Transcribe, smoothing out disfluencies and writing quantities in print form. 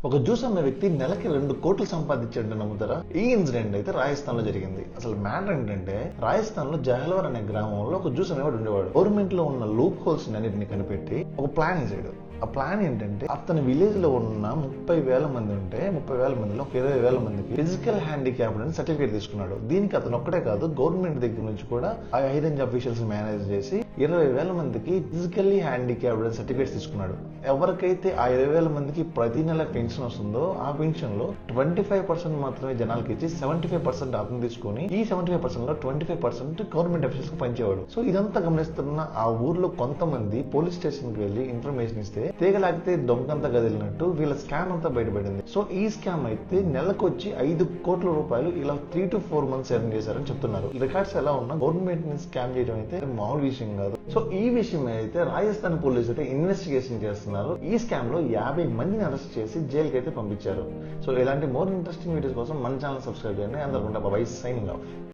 ఒక జ్యూస్ అమ్మే వ్యక్తి నెలకి 2 కోట్లు సంపాదించాడంటే నమ్ముతారా? ఈ ఇన్సిడెంట్ అయితే రాజస్థాన్ లో జరిగింది. అసలు మ్యాటర్ ఏంటంటే రాజస్థాన్ లో జహల్వర్ అనే గ్రామంలో ఒక జ్యూస్ అనేవాడు ఉండేవాడు. గవర్నమెంట్ లో ఉన్న లూప్ హోల్స్ అన్నిటిని కనిపెట్టి ఒక ప్లాన్ వేసాడు. ఆ ప్లాన్ ఏంటంటే అతని విలేజ్ లో ఉన్న 30,000 మంది ఉంటే 30,000 మందిలో ఒక 20,000 మందికి ఫిజికల్ హ్యాండిక్యాప్డ్ అని సర్టిఫికేట్ తీసుకున్నాడు. దీనికి అతను ఒక్కటే కాదు, గవర్నమెంట్ దగ్గర నుంచి కూడా ఆ హై రేంజ్ అఫీషియల్స్ మేనేజ్ చేసి 20,000 మందికి ఫిజికల్లీ హ్యాండిక్యాప్డ్ అని సర్టిఫికేట్స్ తీసుకున్నాడు. ఎవరికైతే ఆ 20,000 మందికి ప్రతి నెల పెన్షన్ వస్తుందో ఆ పెన్షన్ లో 25% మాత్రమే జనాలకి ఇచ్చి 75% అతను తీసుకుని ఈ 75% లో 25% గవర్నమెంట్ అఫీషియల్స్ కి పంచేవాడు. సో ఇదంతా గమనిస్తున్న ఆ ఊర్లో కొంతమంది పోలీస్ స్టేషన్ కి వెళ్లి ఇన్ఫర్మేషన్ ఇస్తే తీగలాగితే దొంగంతా కదిలినట్టు వీళ్ళ స్కామ్ అంతా బయటపడింది. సో ఈ స్కామ్ అయితే నెలకొచ్చి 5 కోట్ల రూపాయలు ఇలా 3 to 4 months ఎర్న్ చేశారని చెప్తున్నారు. రికార్డ్స్ ఎలా ఉన్నా గవర్నమెంట్ ని స్కామ్ చేయడం అయితే మామూలు విషయం కాదు. సో ఈ విషయం అయితే రాజస్థాన్ పోలీసు అయితే ఇన్వెస్టిగేషన్ చేస్తున్నారు. ఈ స్కామ్ లో 50 మందిని అరెస్ట్ చేసి జైలుకి అయితే పంపించారు. సో ఇలాంటి మోర్ ఇంట్రెస్టింగ్ వీడియోస్ కోసం మన ఛానల్ సబ్స్క్రైబ్ చేయండి. అందరికంటే బాయ్, సైనింగ్ ఆఫ్.